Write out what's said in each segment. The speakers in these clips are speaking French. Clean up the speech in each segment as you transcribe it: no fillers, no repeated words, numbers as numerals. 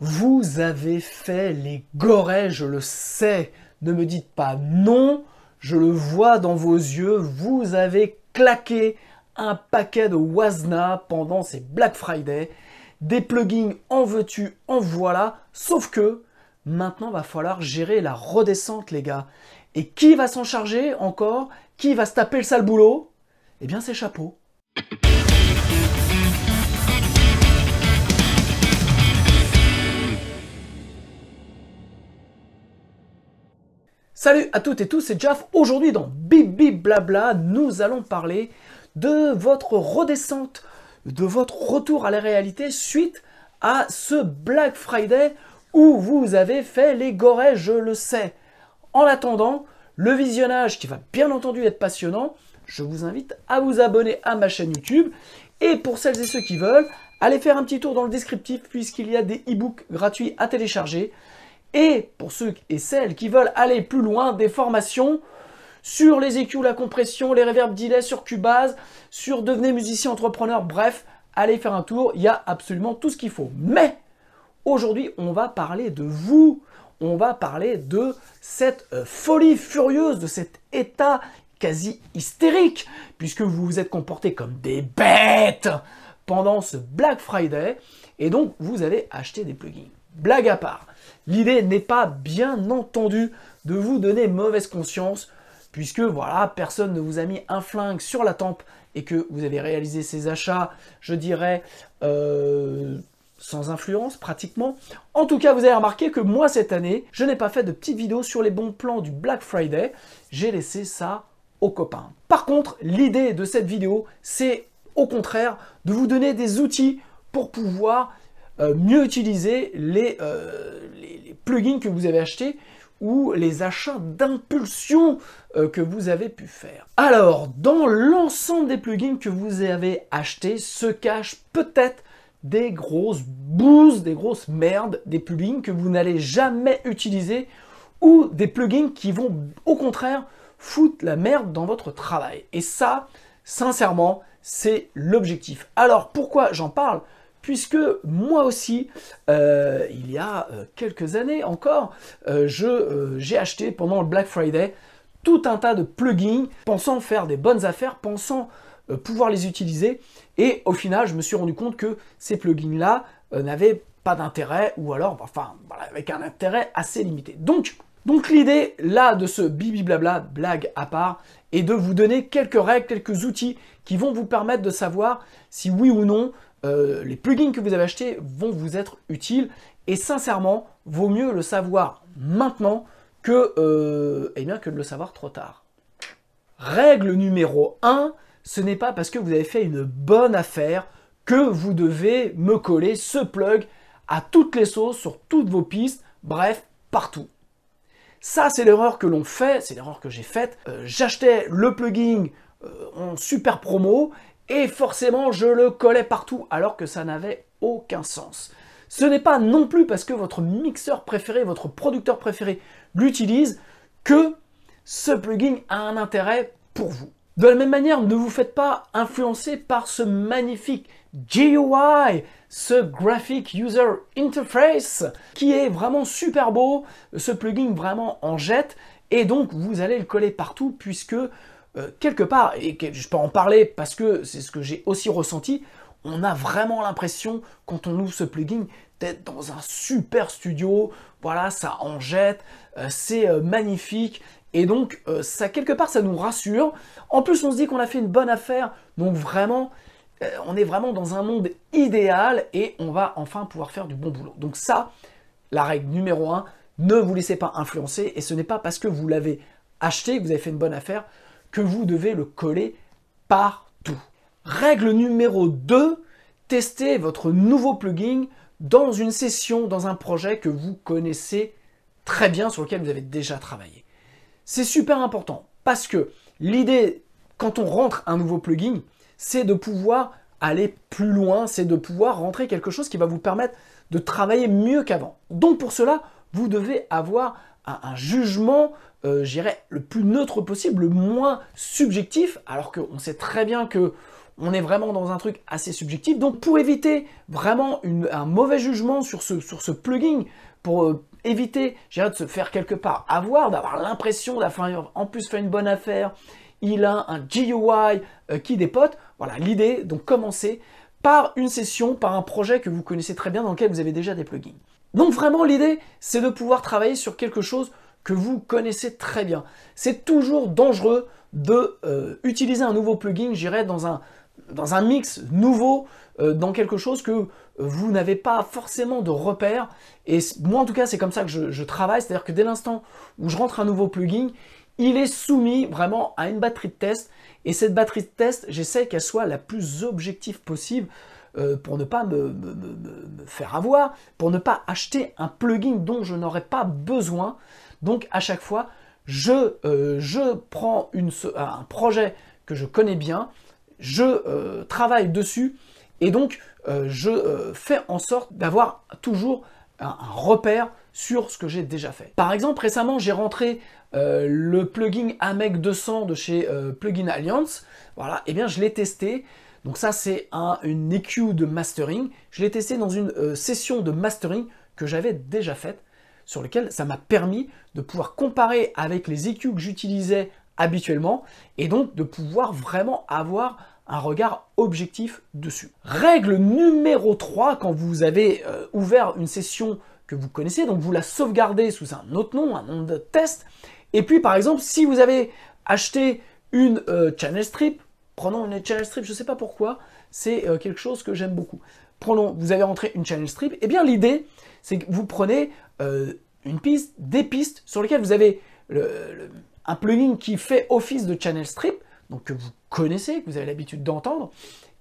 Vous avez fait les gorées, je le sais. Ne me dites pas non, je le vois dans vos yeux. Vous avez claqué un paquet de Wasna pendant ces Black Friday. Des plugins en veux-tu, en voilà. Sauf que maintenant, va falloir gérer la redescente, les gars. Et qui va s'en charger encore? Qui va se taper le sale boulot? Eh bien, c'est Chapeau. Salut à toutes et tous, c'est Jaf. Aujourd'hui dans Bibi Blabla, nous allons parler de votre redescente, de votre retour à la réalité suite à ce Black Friday où vous avez fait les gorées, je le sais. En attendant, le visionnage qui va bien entendu être passionnant, je vous invite à vous abonner à ma chaîne YouTube. Et pour celles et ceux qui veulent, allez faire un petit tour dans le descriptif puisqu'il y a des e-books gratuits à télécharger. Et pour ceux et celles qui veulent aller plus loin, des formations sur les EQ, la compression, les reverb delay, sur Cubase, sur devenez musicien entrepreneur, bref, allez faire un tour, il y a absolument tout ce qu'il faut. Mais aujourd'hui, on va parler de vous, on va parler de cette folie furieuse, de cet état quasi hystérique, puisque vous vous êtes comportés comme des bêtes pendant ce Black Friday, et donc vous avez acheté des plugins. Blague à part, l'idée n'est pas bien entendu de vous donner mauvaise conscience, puisque voilà, personne ne vous a mis un flingue sur la tempe et que vous avez réalisé ces achats, je dirais, sans influence pratiquement. En tout cas, vous avez remarqué que moi cette année, je n'ai pas fait de petites vidéos sur les bons plans du Black Friday, j'ai laissé ça aux copains. Par contre, l'idée de cette vidéo, c'est au contraire de vous donner des outils pour pouvoir mieux utiliser les plugins que vous avez achetés ou les achats d'impulsion que vous avez pu faire. Alors, dans l'ensemble des plugins que vous avez achetés se cachent peut-être des grosses bouses, des grosses merdes, des plugins que vous n'allez jamais utiliser ou des plugins qui vont au contraire foutre la merde dans votre travail. Et ça, sincèrement, c'est l'objectif. Alors, pourquoi j'en parle ? Puisque moi aussi, il y a quelques années encore, j'ai acheté pendant le Black Friday tout un tas de plugins, pensant faire des bonnes affaires, pensant pouvoir les utiliser. Et au final, je me suis rendu compte que ces plugins-là n'avaient pas d'intérêt, ou alors, enfin, voilà, avec un intérêt assez limité. Donc l'idée, là, de ce bibi blabla, blague à part, est de vous donner quelques règles, quelques outils qui vont vous permettre de savoir si oui ou non, les plugins que vous avez achetés vont vous être utiles. Et sincèrement, vaut mieux le savoir maintenant que, eh bien, que de le savoir trop tard. Règle numéro 1, ce n'est pas parce que vous avez fait une bonne affaire que vous devez me coller ce plug à toutes les sauces, sur toutes vos pistes, bref, partout. Ça, c'est l'erreur que l'on fait, c'est l'erreur que j'ai faite. J'achetais le plugin en super promo et forcément, je le collais partout alors que ça n'avait aucun sens. Ce n'est pas non plus parce que votre mixeur préféré, votre producteur préféré l'utilise que ce plugin a un intérêt pour vous. De la même manière, ne vous faites pas influencer par ce magnifique GUI, ce Graphic User Interface, qui est vraiment super beau, ce plugin vraiment en jette, et donc vous allez le coller partout puisque quelque part, et je peux en parler parce que c'est ce que j'ai aussi ressenti, on a vraiment l'impression, quand on ouvre ce plugin, d'être dans un super studio, voilà, ça en jette, c'est magnifique, et donc ça, quelque part, ça nous rassure. En plus, on se dit qu'on a fait une bonne affaire, donc vraiment, on est vraiment dans un monde idéal, et on va enfin pouvoir faire du bon boulot. Donc ça, la règle numéro 1, ne vous laissez pas influencer, et ce n'est pas parce que vous l'avez acheté, que vous avez fait une bonne affaire, que vous devez le coller partout. Règle numéro 2, testez votre nouveau plugin dans une session, dans un projet que vous connaissez très bien, sur lequel vous avez déjà travaillé. C'est super important, parce que l'idée, quand on rentre un nouveau plugin, c'est de pouvoir aller plus loin, c'est de pouvoir rentrer quelque chose qui va vous permettre de travailler mieux qu'avant. Donc pour cela, vous devez avoir un jugement, je dirais, le plus neutre possible, le moins subjectif, alors qu'on sait très bien que on est vraiment dans un truc assez subjectif. Donc pour éviter vraiment un mauvais jugement sur ce plugin, pour éviter, je dirais, de se faire quelque part avoir, d'avoir l'impression d'avoir en plus fait une bonne affaire, il a un GUI qui dépote. Voilà, l'idée, donc commencer par une session, par un projet que vous connaissez très bien, dans lequel vous avez déjà des plugins. Donc vraiment, l'idée, c'est de pouvoir travailler sur quelque chose que vous connaissez très bien. C'est toujours dangereux de utiliser un nouveau plugin, je dirais, dans un mix nouveau, dans quelque chose que vous n'avez pas forcément de repères. Et moi, en tout cas, c'est comme ça que je travaille. C'est-à-dire que dès l'instant où je rentre un nouveau plugin, il est soumis vraiment à une batterie de test. Et cette batterie de test, j'essaie qu'elle soit la plus objective possible pour ne pas me faire avoir, pour ne pas acheter un plugin dont je n'aurais pas besoin. Donc, à chaque fois, je prends un projet que je connais bien, je travaille dessus et donc je fais en sorte d'avoir toujours un repère sur ce que j'ai déjà fait. Par exemple, récemment, j'ai rentré le plugin AMEC 200 de chez Plugin Alliance. Voilà, et bien je l'ai testé. Donc ça, c'est une EQ de mastering. Je l'ai testé dans une session de mastering que j'avais déjà faite, sur lequel ça m'a permis de pouvoir comparer avec les EQ que j'utilisais habituellement et donc de pouvoir vraiment avoir un regard objectif dessus. Règle numéro 3, quand vous avez ouvert une session que vous connaissez, donc vous la sauvegardez sous un autre nom, un nom de test. Et puis par exemple, si vous avez acheté une channel strip, prenons une channel strip, je ne sais pas pourquoi, c'est quelque chose que j'aime beaucoup. Prenons, vous avez rentré une channel strip, et bien l'idée, c'est que vous prenez une piste, des pistes sur lesquelles vous avez un plugin qui fait office de channel strip, donc que vous connaissez, que vous avez l'habitude d'entendre,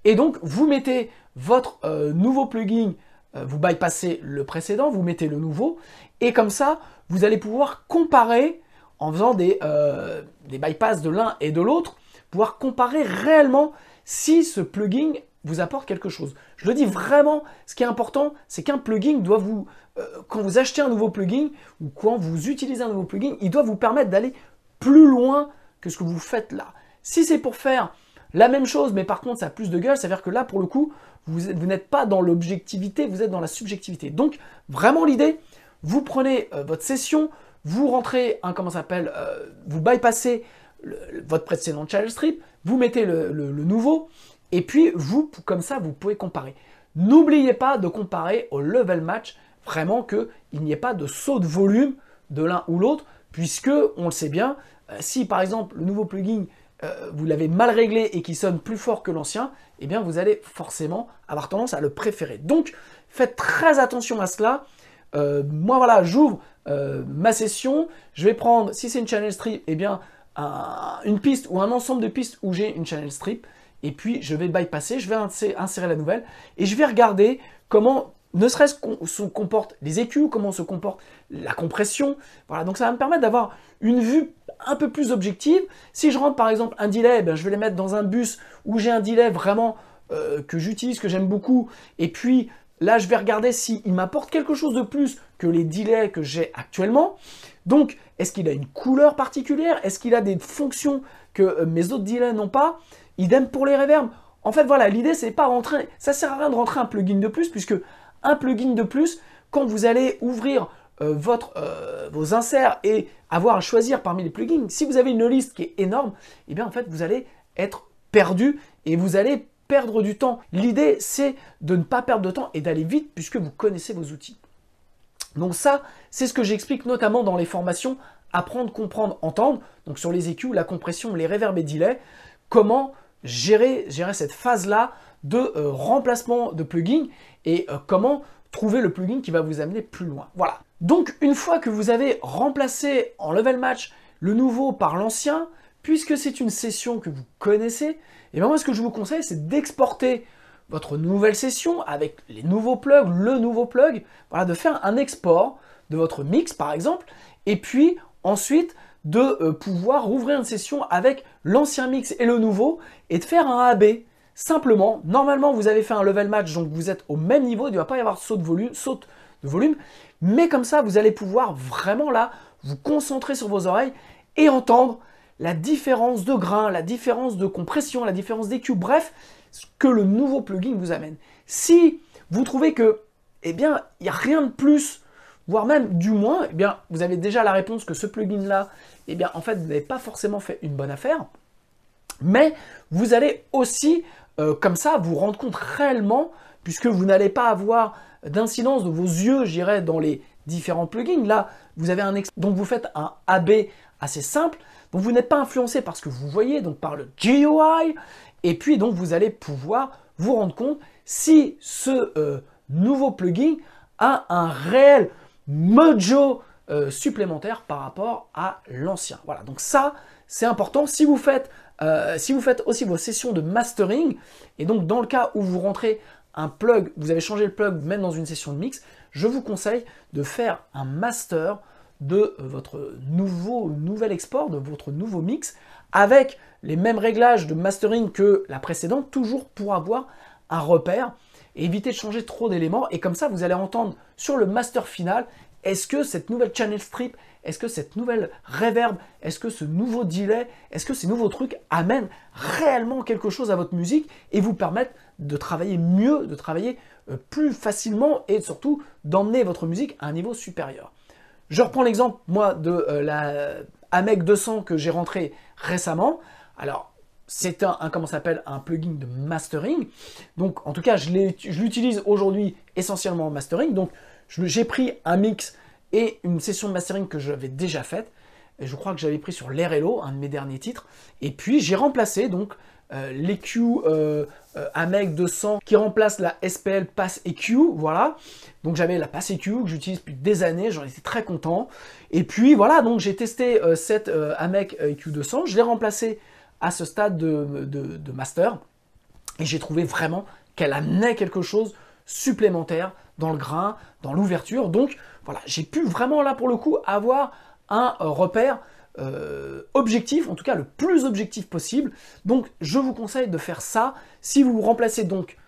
et donc vous mettez votre nouveau plugin, vous bypassez le précédent, vous mettez le nouveau, et comme ça, vous allez pouvoir comparer, en faisant des bypass de l'un et de l'autre, pouvoir comparer réellement si ce plugin vous apporte quelque chose. Je le dis vraiment, ce qui est important, c'est qu'un plugin doit vous, quand vous achetez un nouveau plugin, ou quand vous utilisez un nouveau plugin, il doit vous permettre d'aller plus loin que ce que vous faites là. Si c'est pour faire la même chose, mais par contre ça a plus de gueule, ça veut dire que là, pour le coup, vous n'êtes pas dans l'objectivité, vous êtes dans la subjectivité. Donc, vraiment l'idée, vous prenez votre session, vous rentrez vous bypassez votre précédent channel strip, vous mettez le nouveau, et puis vous, comme ça, vous pouvez comparer. N'oubliez pas de comparer au level match, vraiment qu'il n'y ait pas de saut de volume de l'un ou l'autre, puisque, on le sait bien, si par exemple le nouveau plugin, vous l'avez mal réglé et qui sonne plus fort que l'ancien, eh bien vous allez forcément avoir tendance à le préférer. Donc, faites très attention à cela. Moi, voilà, j'ouvre ma session, je vais prendre, si c'est une channel strip, eh bien, une piste ou un ensemble de pistes où j'ai une channel strip, et puis je vais bypasser, je vais insérer la nouvelle, et je vais regarder comment, ne serait-ce qu'on se comporte les EQ, comment se comporte la compression. Voilà, donc ça va me permettre d'avoir une vue un peu plus objective. Si je rentre par exemple un delay, eh bien, je vais les mettre dans un bus où j'ai un delay vraiment que j'utilise, que j'aime beaucoup, et puis là, je vais regarder s'il m'apporte quelque chose de plus que les delays que j'ai actuellement. Donc, est-ce qu'il a une couleur particulière? Est-ce qu'il a des fonctions que mes autres delays n'ont pas? Idem pour les reverbs. En fait, voilà, l'idée, c'est pas rentrer... Ça sert à rien de rentrer un plugin de plus, puisque un plugin de plus, quand vous allez ouvrir vos inserts et avoir à choisir parmi les plugins, si vous avez une liste qui est énorme, eh bien, en fait, vous allez être perdu et vous allez perdre du temps. L'idée, c'est de ne pas perdre de temps et d'aller vite puisque vous connaissez vos outils. Donc ça, c'est ce que j'explique notamment dans les formations Apprendre, comprendre, entendre, donc sur les EQ, la compression, les reverbs et delay, comment gérer cette phase-là de remplacement de plugin et comment trouver le plugin qui va vous amener plus loin. Voilà. Donc une fois que vous avez remplacé en level match le nouveau par l'ancien, puisque c'est une session que vous connaissez, et bien moi ce que je vous conseille, c'est d'exporter votre nouvelle session avec les nouveaux plugs, le nouveau plug, voilà, de faire un export de votre mix par exemple, et puis ensuite de pouvoir rouvrir une session avec l'ancien mix et le nouveau, et de faire un AB. Simplement, normalement vous avez fait un level match, donc vous êtes au même niveau, il ne va pas y avoir saut de volume, mais comme ça vous allez pouvoir vraiment là vous concentrer sur vos oreilles et entendre la différence de grain, la différence de compression, la différence d'EQ, bref, ce que le nouveau plugin vous amène. Si vous trouvez que, eh bien, il n'y a rien de plus, voire même du moins, eh bien, vous avez déjà la réponse que ce plugin-là, eh bien, en fait, vous n'avez pas forcément fait une bonne affaire, mais vous allez aussi, comme ça, vous rendre compte réellement, puisque vous n'allez pas avoir d'incidence de vos yeux, je dirais, dans les différents plugins. Là, vous avez donc vous faites un AB assez simple, donc vous n'êtes pas influencé par ce que vous voyez, donc par le GUI, et puis donc vous allez pouvoir vous rendre compte si ce nouveau plugin a un réel mojo supplémentaire par rapport à l'ancien. Voilà, donc ça, c'est important. Si vous faites aussi vos sessions de mastering, et donc dans le cas où vous rentrez un plug, vous avez changé le plug même dans une session de mix, je vous conseille de faire un master de votre nouvel export, de votre nouveau mix, avec les mêmes réglages de mastering que la précédente, toujours pour avoir un repère et éviter de changer trop d'éléments. Et comme ça, vous allez entendre sur le master final, est-ce que cette nouvelle channel strip, est-ce que cette nouvelle reverb, est-ce que ce nouveau delay, est-ce que ces nouveaux trucs amènent réellement quelque chose à votre musique et vous permettent de travailler mieux, de travailler plus facilement et surtout d'emmener votre musique à un niveau supérieur. Je reprends l'exemple, moi, de la AMEC 200 que j'ai rentré récemment. Alors, c'est comment ça s'appelle, un plugin de mastering. Donc, en tout cas, je l'utilise aujourd'hui essentiellement en mastering. Donc, j'ai pris un mix et une session de mastering que j'avais déjà faite. Et je crois que j'avais pris sur l'RLO, un de mes derniers titres. Et puis, j'ai remplacé donc l'EQ AMEC 200 qui remplace la SPL Pass EQ, voilà. Donc j'avais la Pass EQ que j'utilise depuis des années, j'en étais très content. Et puis voilà, donc j'ai testé cette AMEC EQ 200, je l'ai remplacée à ce stade de master, et j'ai trouvé vraiment qu'elle amenait quelque chose supplémentaire dans le grain, dans l'ouverture. Donc voilà, j'ai pu vraiment là pour le coup avoir un repère objectif, en tout cas le plus objectif possible. Donc je vous conseille de faire ça. Si vous remplacez donc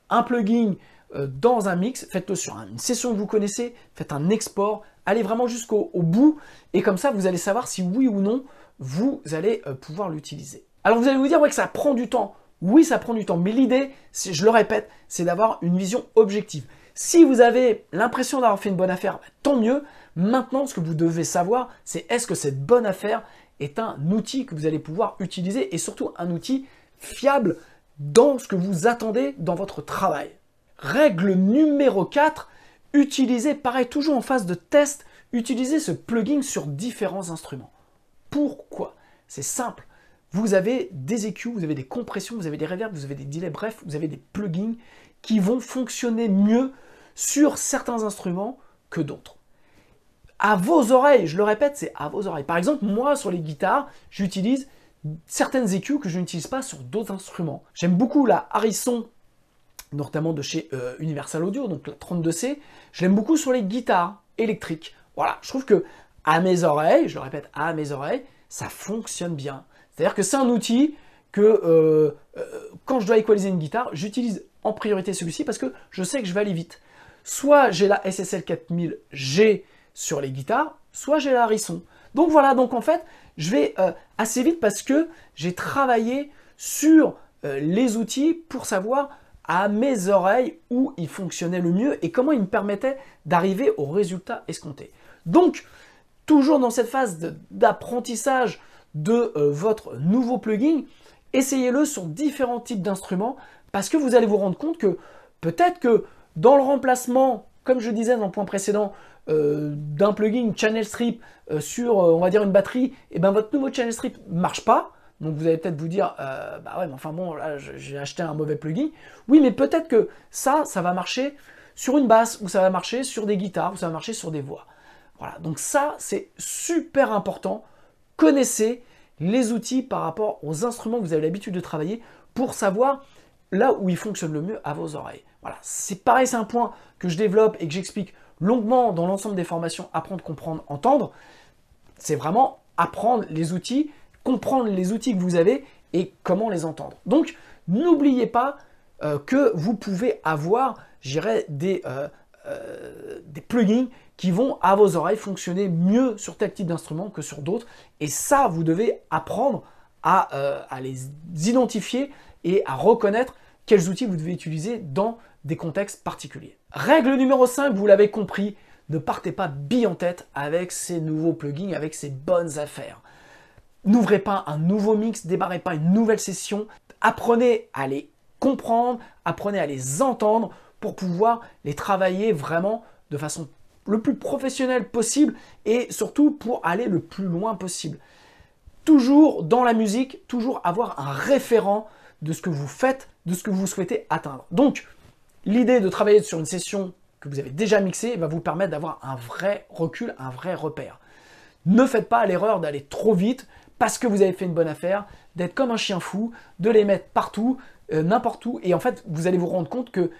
un plugin dans un mix, faites-le sur une session que vous connaissez, faites un export, allez vraiment jusqu'au bout, et comme ça vous allez savoir si oui ou non vous allez pouvoir l'utiliser. Alors vous allez vous dire ouais, que ça prend du temps. Oui, ça prend du temps, mais l'idée, je le répète, c'est d'avoir une vision objective. Si vous avez l'impression d'avoir fait une bonne affaire, tant mieux. Maintenant, ce que vous devez savoir, c'est est-ce que cette bonne affaire est un outil que vous allez pouvoir utiliser et surtout un outil fiable dans ce que vous attendez dans votre travail. Règle numéro 4, utilisez, pareil, toujours en phase de test, utilisez ce plugin sur différents instruments. Pourquoi? C'est simple. Vous avez des EQ, vous avez des compressions, vous avez des reverbs, vous avez des delays, bref, vous avez des plugins qui vont fonctionner mieux sur certains instruments que d'autres. À vos oreilles, je le répète, c'est à vos oreilles. Par exemple, moi, sur les guitares, j'utilise certaines EQ que je n'utilise pas sur d'autres instruments. J'aime beaucoup la Harrison, notamment de chez Universal Audio, donc la 32C. Je l'aime beaucoup sur les guitares électriques. Voilà, je trouve que à mes oreilles, je le répète, à mes oreilles, ça fonctionne bien. C'est-à-dire que c'est un outil que quand je dois équaliser une guitare, j'utilise en priorité celui-ci parce que je sais que je vais aller vite. Soit j'ai la SSL 4000G sur les guitares, soit j'ai la Harrison. Donc voilà, donc en fait, je vais assez vite parce que j'ai travaillé sur les outils pour savoir à mes oreilles où ils fonctionnaient le mieux et comment ils me permettaient d'arriver au résultat escompté. Donc, toujours dans cette phase d'apprentissage de votre nouveau plugin, essayez-le sur différents types d'instruments parce que vous allez vous rendre compte que peut-être que dans le remplacement, comme je disais dans le point précédent, d'un plugin channel strip sur, on va dire, une batterie, et ben votre nouveau channel strip ne marche pas. Donc vous allez peut-être vous dire, bah ouais, mais enfin bon, là j'ai acheté un mauvais plugin. Oui, mais peut-être que ça va marcher sur une basse, ou ça va marcher sur des guitares, ou ça va marcher sur des voix. Voilà, donc ça c'est super important. Connaissez les outils par rapport aux instruments que vous avez l'habitude de travailler pour savoir là où ils fonctionnent le mieux à vos oreilles. Voilà, c'est pareil, c'est un point que je développe et que j'explique longuement dans l'ensemble des formations Apprendre, Comprendre, Entendre. C'est vraiment apprendre les outils, comprendre les outils que vous avez et comment les entendre. Donc, n'oubliez pas que vous pouvez avoir, je dirais, des plugins qui vont à vos oreilles fonctionner mieux sur tel type d'instrument que sur d'autres. Et ça, vous devez apprendre à les identifier et à reconnaître quels outils vous devez utiliser dans des contextes particuliers. Règle numéro 5, vous l'avez compris, ne partez pas bille en tête avec ces nouveaux plugins, avec ces bonnes affaires. N'ouvrez pas un nouveau mix, démarrez pas une nouvelle session, apprenez à les comprendre, apprenez à les entendre pour pouvoir les travailler vraiment de façon le plus professionnelle possible et surtout pour aller le plus loin possible. Toujours dans la musique, toujours avoir un référent de ce que vous faites, de ce que vous souhaitez atteindre. Donc, l'idée de travailler sur une session que vous avez déjà mixée va vous permettre d'avoir un vrai recul, un vrai repère. Ne faites pas l'erreur d'aller trop vite parce que vous avez fait une bonne affaire, d'être comme un chien fou, de les mettre partout, n'importe où, et en fait, vous allez vous rendre compte que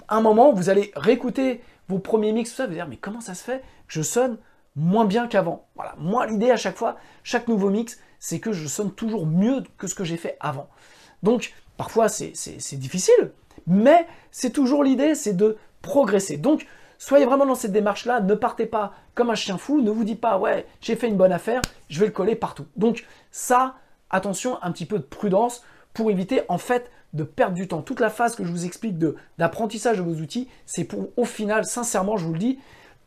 à un moment, vous allez réécouter vos premiers mix, tout ça, vous allez dire, mais comment ça se fait que je sonne moins bien qu'avant? Voilà, moi, l'idée à chaque fois, chaque nouveau mix, c'est que je sonne toujours mieux que ce que j'ai fait avant. Donc, parfois, c'est difficile, mais c'est toujours l'idée, c'est de progresser. Donc, soyez vraiment dans cette démarche-là, ne partez pas comme un chien fou, ne vous dites pas, ouais, j'ai fait une bonne affaire, je vais le coller partout. Donc, ça, attention, un petit peu de prudence pour éviter, en fait, de perdre du temps. Toute la phase que je vous explique d'apprentissage de vos outils, c'est pour, au final, sincèrement, je vous le dis,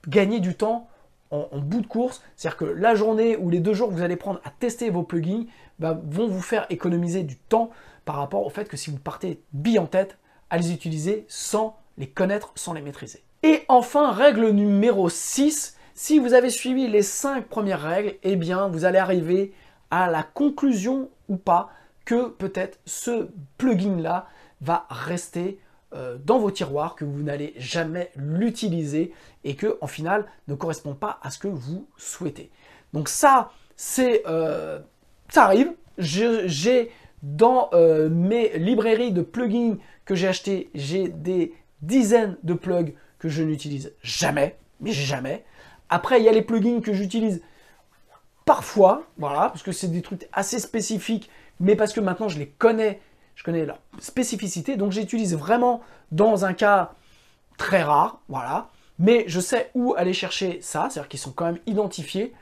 gagner du temps en bout de course. C'est-à-dire que la journée ou les 2 jours que vous allez prendre à tester vos plugins vont vous faire économiser du temps par rapport au fait que si vous partez bille en tête, à les utiliser sans les connaître, sans les maîtriser. Et enfin, règle numéro 6, si vous avez suivi les 5 premières règles, eh bien, vous allez arriver à la conclusion ou pas que peut-être ce plugin-là va rester dans vos tiroirs, que vous n'allez jamais l'utiliser et que, en final, ne correspond pas à ce que vous souhaitez. Donc ça, ça arrive. J'ai dans mes librairies de plugins que j'ai achetés, j'ai des dizaines de plugs que je n'utilise jamais, mais jamais. Après, il y a les plugins que j'utilise parfois, voilà, parce que c'est des trucs assez spécifiques, mais parce que maintenant je les connais, je connais leur spécificité, donc j'utilise vraiment dans un cas très rare, voilà, mais je sais où aller chercher ça, c'est-à-dire qu'ils sont quand même identifiés.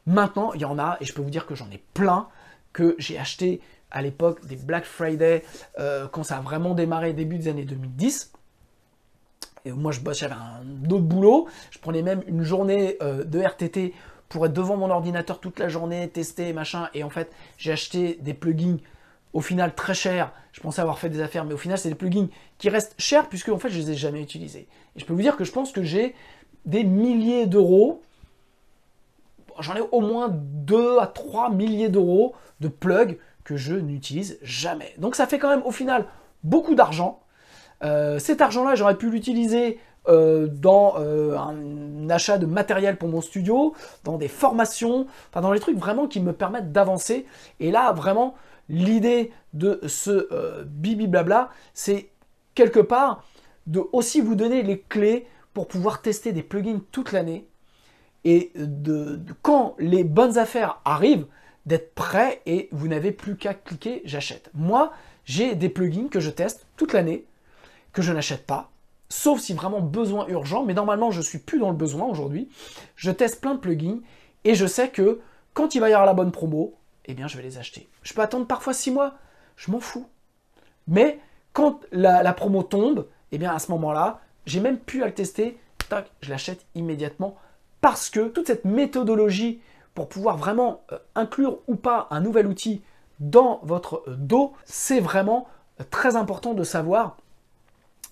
Maintenant, il y en a, et je peux vous dire que j'en ai plein, que j'ai acheté à l'époque des Black Friday, quand ça a vraiment démarré début des années 2010. Et moi, j'avais un autre boulot, je prenais même une journée de RTT pour être devant mon ordinateur toute la journée, tester, machin, et en fait, j'ai acheté des plugins au final très chers. Je pensais avoir fait des affaires, mais au final, c'est des plugins qui restent chers puisque en fait, je les ai jamais utilisés. Et je peux vous dire que je pense que j'ai des milliers d'euros, j'en ai au moins 2 à 3 milliers d'euros de plugs que je n'utilise jamais. Donc ça fait quand même au final beaucoup d'argent. Cet argent-là, j'aurais pu l'utiliser dans un achat de matériel pour mon studio, dans des formations, enfin dans les trucs vraiment qui me permettent d'avancer. Et là, vraiment, l'idée de ce bibi blabla, c'est quelque part de aussi vous donner les clés pour pouvoir tester des plugins toute l'année et quand les bonnes affaires arrivent, d'être prêt et vous n'avez plus qu'à cliquer j'achète. Moi, j'ai des plugins que je teste toute l'année, que je n'achète pas, sauf si vraiment besoin urgent, mais normalement je suis plus dans le besoin aujourd'hui. Je teste plein de plugins et je sais que quand il va y avoir la bonne promo, eh bien je vais les acheter. Je peux attendre parfois 6 mois, je m'en fous. Mais quand la promo tombe, eh bien à ce moment-là, j'ai même plus à le tester, tac, je l'achète immédiatement parce que toute cette méthodologie pour pouvoir vraiment inclure ou pas un nouvel outil dans votre dos, c'est vraiment très important de savoir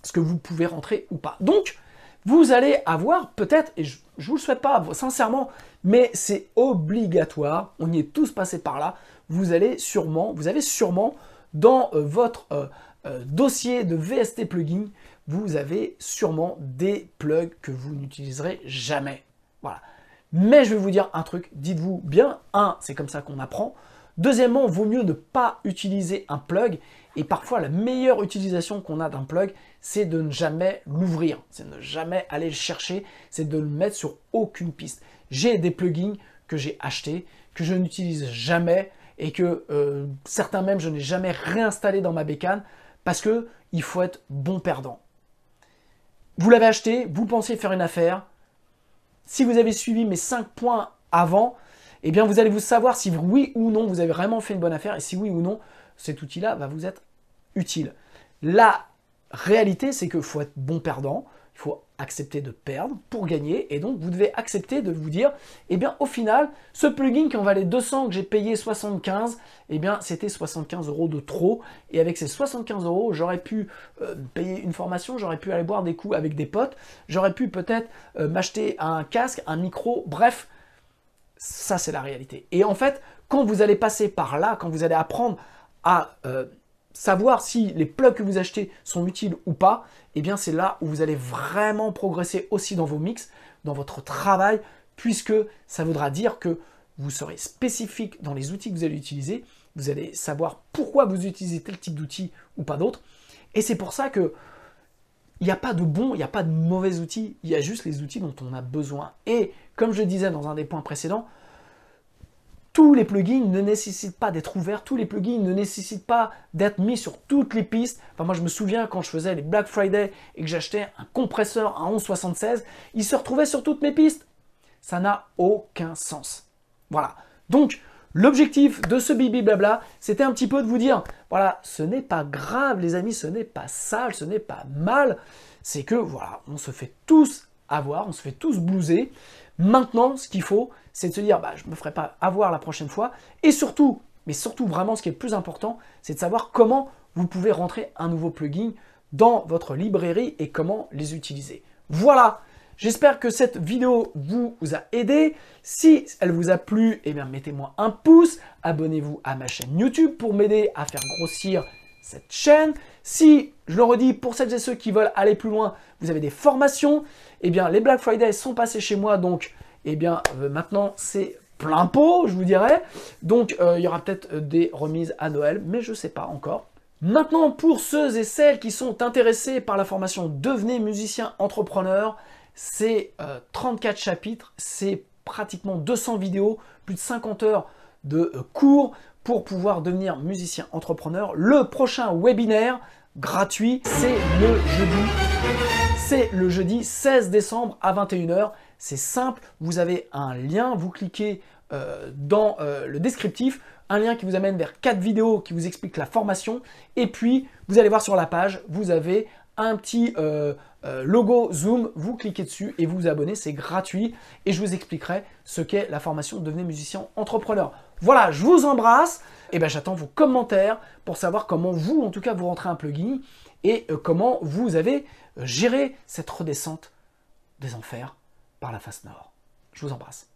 ce que vous pouvez rentrer ou pas. Donc, vous allez avoir peut-être, et je ne vous le souhaite pas sincèrement, mais c'est obligatoire, on y est tous passés par là, vous avez sûrement dans votre dossier de VST plugin, vous avez sûrement des plugs que vous n'utiliserez jamais. Voilà. Mais je vais vous dire un truc, dites-vous bien, c'est comme ça qu'on apprend. Deuxièmement, vaut mieux ne pas utiliser un plug. Et parfois, la meilleure utilisation qu'on a d'un plug, c'est de ne jamais l'ouvrir. C'est de ne jamais aller le chercher. C'est de le mettre sur aucune piste. J'ai des plugins que j'ai achetés, que je n'utilise jamais et que certains même, je n'ai jamais réinstallé dans ma bécane parce qu'il faut être bon perdant. Vous l'avez acheté, vous pensiez faire une affaire. Si vous avez suivi mes 5 points avant, eh bien vous allez vous savoir si oui ou non vous avez vraiment fait une bonne affaire et si oui ou non cet outil-là va vous être utile. La réalité, c'est qu'il faut être bon perdant, il faut accepter de perdre pour gagner, et donc vous devez accepter de vous dire, eh bien au final, ce plugin qui en valait 200, que j'ai payé 75, eh bien c'était 75 € de trop, et avec ces 75 €, j'aurais pu payer une formation, j'aurais pu aller boire des coups avec des potes, j'aurais pu peut-être m'acheter un casque, un micro, bref, ça c'est la réalité. Et en fait, quand vous allez passer par là, quand vous allez apprendre à savoir si les plugs que vous achetez sont utiles ou pas, eh bien c'est là où vous allez vraiment progresser aussi dans vos mix, dans votre travail, puisque ça voudra dire que vous serez spécifique dans les outils que vous allez utiliser, vous allez savoir pourquoi vous utilisez tel type d'outil ou pas d'autre, et c'est pour ça que il n'y a pas de bons, il n'y a pas de mauvais outils, il y a juste les outils dont on a besoin. Et comme je le disais dans un des points précédents, tous les plugins ne nécessitent pas d'être ouverts, tous les plugins ne nécessitent pas d'être mis sur toutes les pistes. Enfin, moi, je me souviens quand je faisais les Black Friday et que j'achetais un compresseur à 1176, il se retrouvait sur toutes mes pistes. Ça n'a aucun sens. Voilà. Donc, l'objectif de ce bibi blabla, c'était un petit peu de vous dire, voilà, ce n'est pas grave, les amis, ce n'est pas sale, ce n'est pas mal. C'est que, voilà, on se fait tous avoir, on se fait tous blouser. Maintenant, ce qu'il faut, c'est de se dire, bah, je ne me ferai pas avoir la prochaine fois. Et surtout, mais surtout vraiment ce qui est le plus important, c'est de savoir comment vous pouvez rentrer un nouveau plugin dans votre librairie et comment les utiliser. Voilà, j'espère que cette vidéo vous a aidé. Si elle vous a plu, eh bien mettez-moi un pouce, abonnez-vous à ma chaîne YouTube pour m'aider à faire grossir cette chaîne. Si, je le redis, pour celles et ceux qui veulent aller plus loin, vous avez des formations, eh bien les Black Friday sont passés chez moi, donc eh bien maintenant c'est plein pot, je vous dirais. Donc il y aura peut-être des remises à Noël, mais je ne sais pas encore. Maintenant, pour ceux et celles qui sont intéressés par la formation Devenez musicien entrepreneur, c'est 34 chapitres, c'est pratiquement 200 vidéos, plus de 50 heures de cours pour pouvoir devenir musicien entrepreneur. Le prochain webinaire gratuit, c'est le jeudi 16 décembre à 21 h. C'est simple, vous avez un lien, vous cliquez dans le descriptif, un lien qui vous amène vers 4 vidéos qui vous expliquent la formation, et puis vous allez voir sur la page, vous avez un petit logo Zoom, vous cliquez dessus et vous vous abonnez, c'est gratuit, et je vous expliquerai ce qu'est la formation Devenez musicien entrepreneur. Voilà, je vous embrasse, et ben j'attends vos commentaires pour savoir comment vous, en tout cas, vous rentrez un plugin, et comment vous avez géré cette redescente des enfers par la face nord. Je vous embrasse.